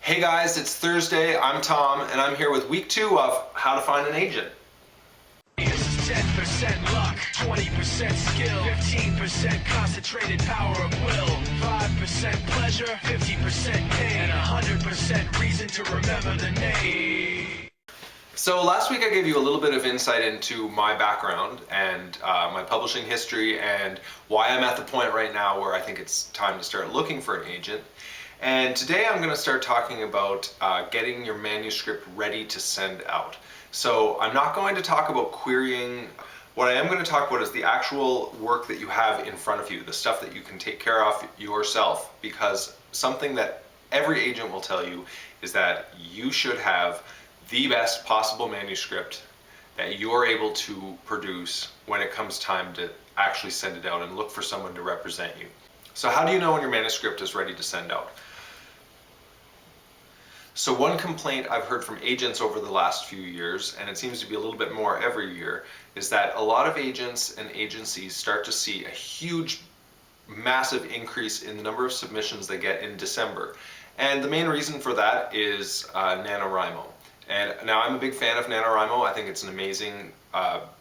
Hey guys, it's Thursday. I'm Tom, and I'm here with week 2 of How to Find an Agent. This is 10% luck, 20% skill, 15% concentrated power of will, 5% pleasure, 50% pain, and 100% reason to remember the name. So last week I gave you a little bit of insight into my background and my publishing history and why I'm at the point right now where I think it's time to start looking for an agent. And today I'm going to start talking about getting your manuscript ready to send out. So I'm not going to talk about querying. What I am going to talk about is the actual work that you have in front of you, the stuff that you can take care of yourself, because something that every agent will tell you is that you should have the best possible manuscript that you're able to produce when it comes time to actually send it out and look for someone to represent you. So how do you know when your manuscript is ready to send out? So one complaint I've heard from agents over the last few years, and it seems to be a little bit more every year, is that a lot of agents and agencies start to see a huge, massive increase in the number of submissions they get in December. And the main reason for that is NaNoWriMo. And now I'm a big fan of NaNoWriMo. I think it's an amazing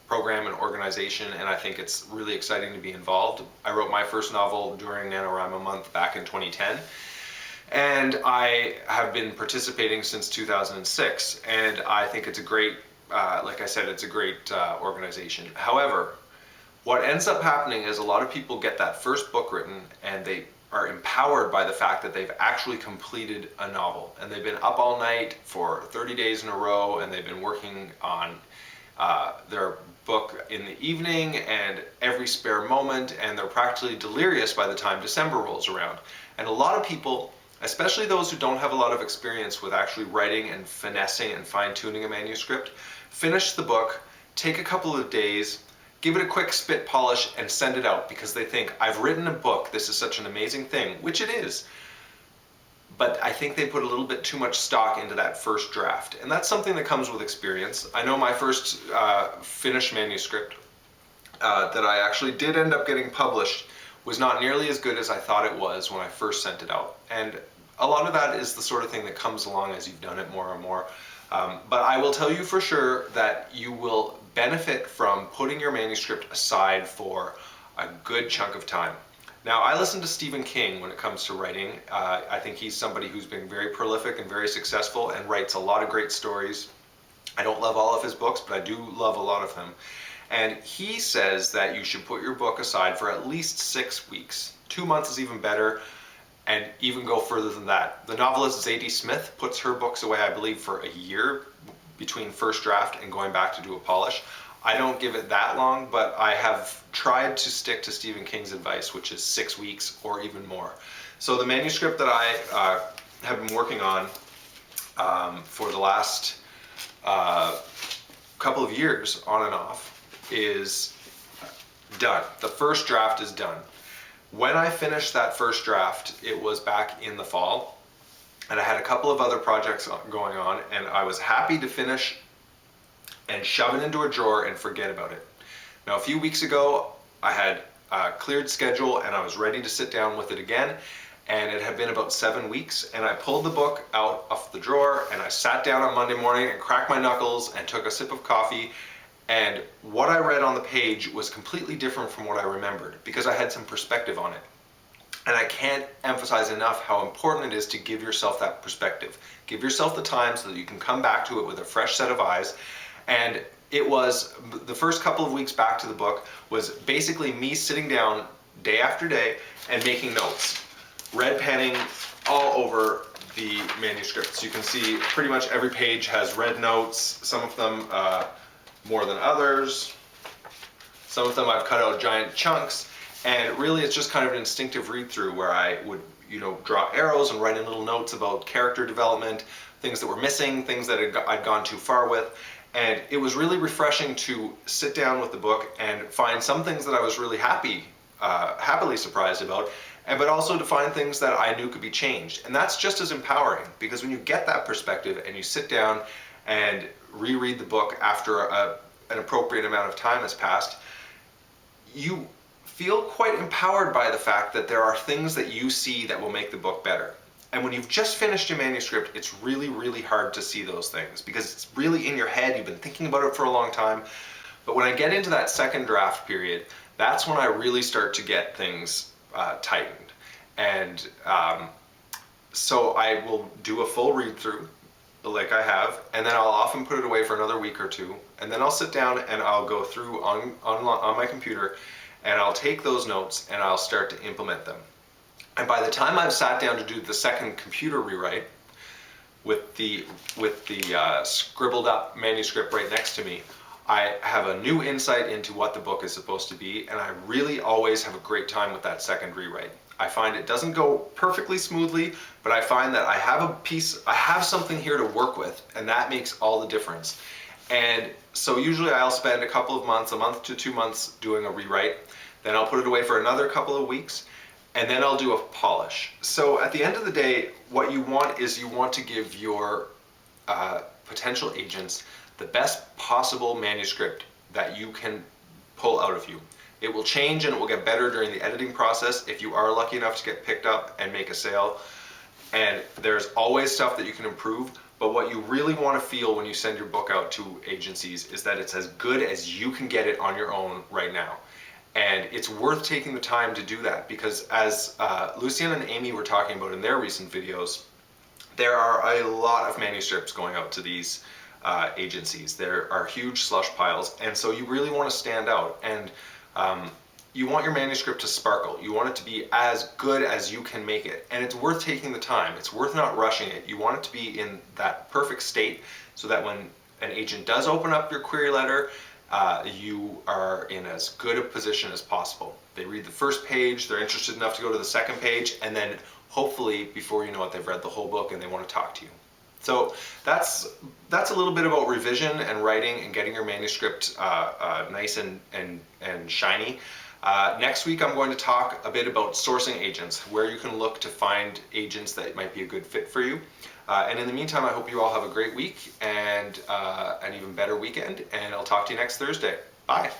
program and organization, and I think it's really exciting to be involved. I wrote my first novel during NaNoWriMo month back in 2010. And I have been participating since 2006, and I think it's a great, like I said, it's a great organization. However, what ends up happening is a lot of people get that first book written and they are empowered by the fact that they've actually completed a novel, and they've been up all night for 30 days in a row, and they've been working on their book in the evening and every spare moment, and they're practically delirious by the time December rolls around. And a lot of people, especially those who don't have a lot of experience with actually writing and finessing and fine-tuning a manuscript, finish the book, take a couple of days, give it a quick spit polish, and send it out because they think, I've written a book, this is such an amazing thing, which it is. But I think they put a little bit too much stock into that first draft. And that's something that comes with experience. I know my first finished manuscript that I actually did end up getting published was not nearly as good as I thought it was when I first sent it out. And a lot of that is the sort of thing that comes along as you've done it more and more. But I will tell you for sure that you will benefit from putting your manuscript aside for a good chunk of time. Now, I listen to Stephen King when it comes to writing. I think he's somebody who's been very prolific and very successful and writes a lot of great stories. I don't love all of his books, but I do love a lot of them. And he says that you should put your book aside for at least 6 weeks. 2 months is even better, and even go further than that. The novelist Zadie Smith puts her books away, I believe, for a year between first draft and going back to do a polish. I don't give it that long, but I have tried to stick to Stephen King's advice, which is 6 weeks or even more. So the manuscript that I have been working on for the last couple of years, on and off, is done. The first draft is done. When I finished that first draft, it was back in the fall, and I had a couple of other projects going on, and I was happy to finish and shove it into a drawer and forget about it. Now, a few weeks ago, I had a cleared schedule and I was ready to sit down with it again, and it had been about 7 weeks, and I pulled the book out of the drawer and I sat down on Monday morning and cracked my knuckles and took a sip of coffee, and what I read on the page was completely different from what I remembered because I had some perspective on it. And I can't emphasize enough how important it is to give yourself that perspective. Give yourself the time so that you can come back to it with a fresh set of eyes. And it was, the first couple of weeks back to the book was basically me sitting down day after day and making notes. Red penning all over the manuscript. So you can see pretty much every page has red notes, some of them more than others. Some of them I've cut out giant chunks, and really it's just kind of an instinctive read through where I would, draw arrows and write in little notes about character development, things that were missing, things that I'd gone too far with. And it was really refreshing to sit down with the book and find some things that I was really happily surprised about, but also to find things that I knew could be changed. And that's just as empowering, because when you get that perspective and you sit down and reread the book after an appropriate amount of time has passed, you feel quite empowered by the fact that there are things that you see that will make the book better. And when you've just finished a manuscript, it's really, really hard to see those things because it's really in your head. You've been thinking about it for a long time. But when I get into that second draft period, that's when I really start to get things tightened. And so I will do a full read through like I have, and then I'll often put it away for another week or two, and then I'll sit down and I'll go through on my computer, and I'll take those notes and I'll start to implement them. And by the time I've sat down to do the second computer rewrite with the scribbled up manuscript right next to me, I have a new insight into what the book is supposed to be, and I really always have a great time with that second rewrite. I find it doesn't go perfectly smoothly, but I find that I have something here to work with, and that makes all the difference. And so usually I'll spend a couple of months, a month to 2 months doing a rewrite, then I'll put it away for another couple of weeks, and then I'll do a polish. So at the end of the day, what you want is you want to give your potential agents the best possible manuscript that you can pull out of you. It will change and it will get better during the editing process if you are lucky enough to get picked up and make a sale. And there's always stuff that you can improve, but what you really want to feel when you send your book out to agencies is that it's as good as you can get it on your own right now. And it's worth taking the time to do that because as Lucian and Amy were talking about in their recent videos, there are a lot of manuscripts going out to these agencies. There are huge slush piles, and so you really want to stand out, and you want your manuscript to sparkle. You want it to be as good as you can make it, and it's worth taking the time. It's worth not rushing it. You want it to be in that perfect state so that when an agent does open up your query letter, you are in as good a position as possible. They read the first page, they're interested enough to go to the second page, and then hopefully before you know it, they've read the whole book and they want to talk to you. So that's a little bit about revision and writing and getting your manuscript nice and shiny. Next week I'm going to talk a bit about sourcing agents, where you can look to find agents that might be a good fit for you. And in the meantime, I hope you all have a great week and an even better weekend, and I'll talk to you next Thursday. Bye.